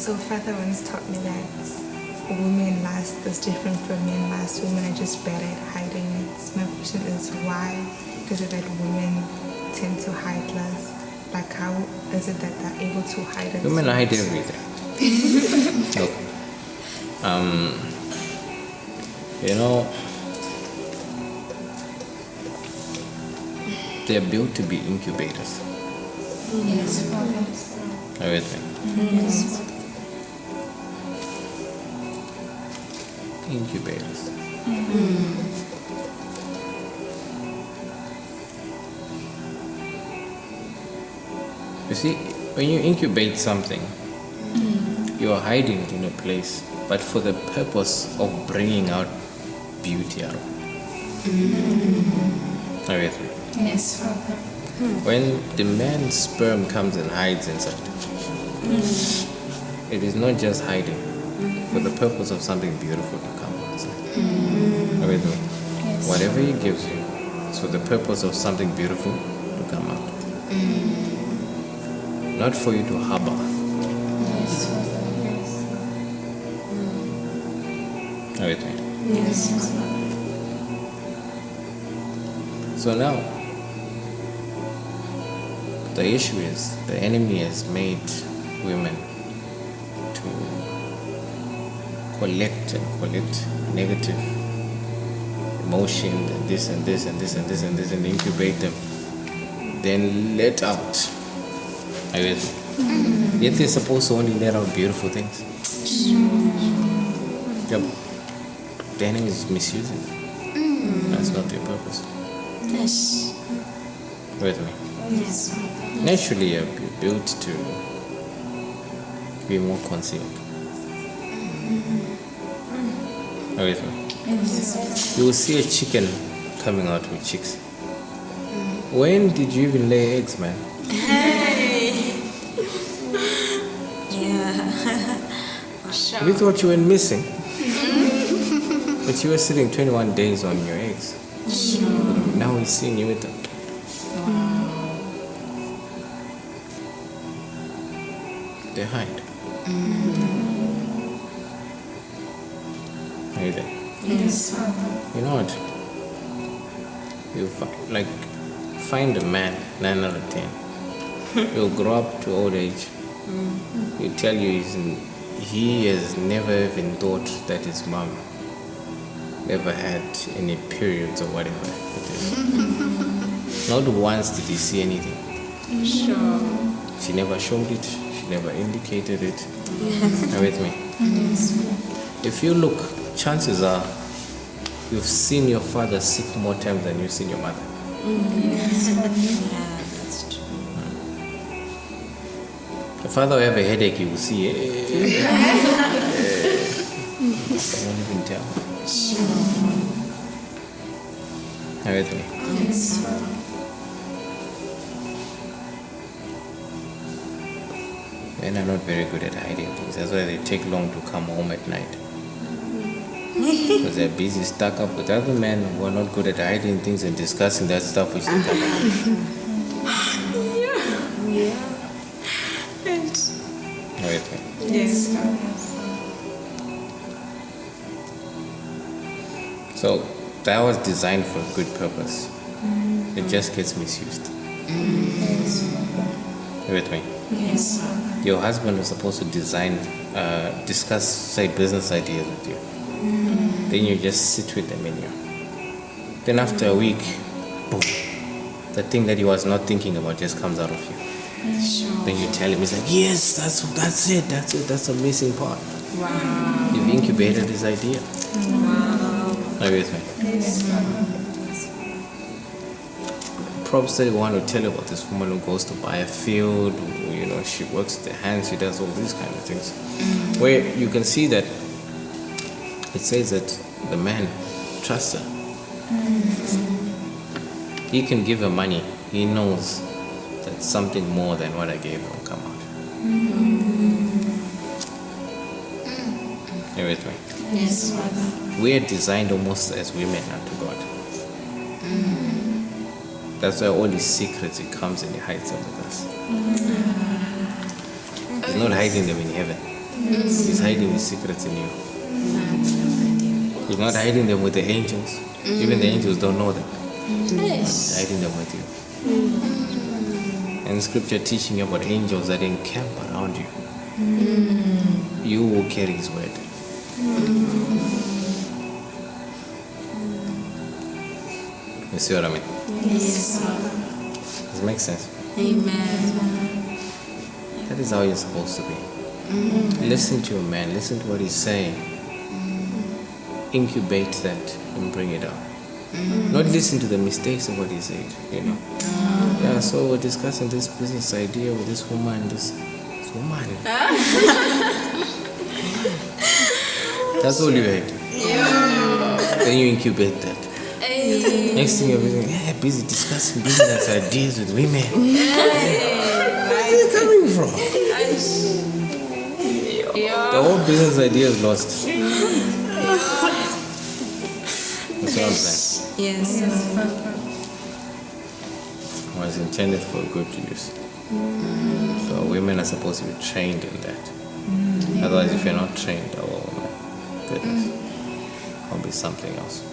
So Father once taught me that women lust is different from men lust. Women are just better at hiding it. My question is why is it that women tend to hide lust? Like how is it that they're able to hide it? Women hide everything. Look, they're built to be incubators. Yes. Everything. Yes. Incubators. You see, when you incubate something, you are hiding it in a place, but for the purpose of bringing out beauty out of it. Everything. Yes, Father. When the man's sperm comes and hides inside, it is not just hiding for the purpose of something beautiful to come outside. Everything. Yes. Whatever he gives you is for the purpose of something beautiful to come out. Not for you to harbor. Yes, Father. Yes. Everything. Yes, Father. So now, the issue is the enemy has made women to collect negative emotions and this and this and this and this and this and incubate them, then let out. Yet they're supposed to only let out beautiful things. Yep. The enemy is misusing it. That's not their purpose. Yes. With me. Yes, Father. Naturally, you're built to be more concealed. With me. Yes. You will see a chicken coming out with chicks. When did you even lay eggs, man? We thought you were missing. But you were sitting 21 days on your eggs. Now we're seeing you with them. They hide. Are you there? Yes, Father. You know what? You find a man, 9 out of 10. He'll grow up to old age. He'll tell you he has never even thought that his mom ever had any periods or whatever it is. Not once did he see anything. Sure. She never showed it. She never indicated it. Are you with me? If you look, chances are you've seen your father sick more times than you've seen your mother. That's true. Your father will have a headache, you will see. I won't even tell. Are you with me? Yes, Father. Men are not very good at hiding things. That's why they take long to come home at night. Because they're busy, stuck up with other men who are not good at hiding things and discussing that stuff which they come home. Are you with me? Yes, Father. So that was designed for a good purpose. It just gets misused. You with me? Yes, Father. Your husband was supposed to discuss, say, business ideas with you. Then you just sit with them in you. Then after a week, boom, the thing that he was not thinking about just comes out of you. Sure. Then you tell him, he's like, yes, that's it, that's the missing part. Wow. You've incubated his idea. Wow. Are you with me? Yes, Father. Props that you want to tell you about this woman who goes to buy a field, she works with her hands, she does all these kind of things. Where you can see that it says that the man trusts her. He can give her money. He knows that something more than what I gave him will come out. Are you with me? Yes, Father. We are designed almost as women unto God. That's why all these secrets, He comes and He hides them with us. He's not hiding them in heaven. He's hiding his secrets in you. He's not hiding them with the angels. Even the angels don't know them. He's hiding them with you. And scripture teaching you about angels that encamp around you. You will carry his word. You see what I mean? Yes. Does it make sense? Amen. That is how you're supposed to be. Listen to your man. Listen to what he's saying. Incubate that and bring it out. Not listen to the mistakes of what he said, you know. Yeah, so we're discussing this business idea with this woman, this woman. That's all you had. Then you incubate that. Next thing you're busy, busy discussing business ideas with women. Where are you coming from? The whole business idea is lost. That's what I'm saying. Yes. It was intended for good use. So women are supposed to be trained in that. Otherwise, if you're not trained, oh my goodness, it'll be something else.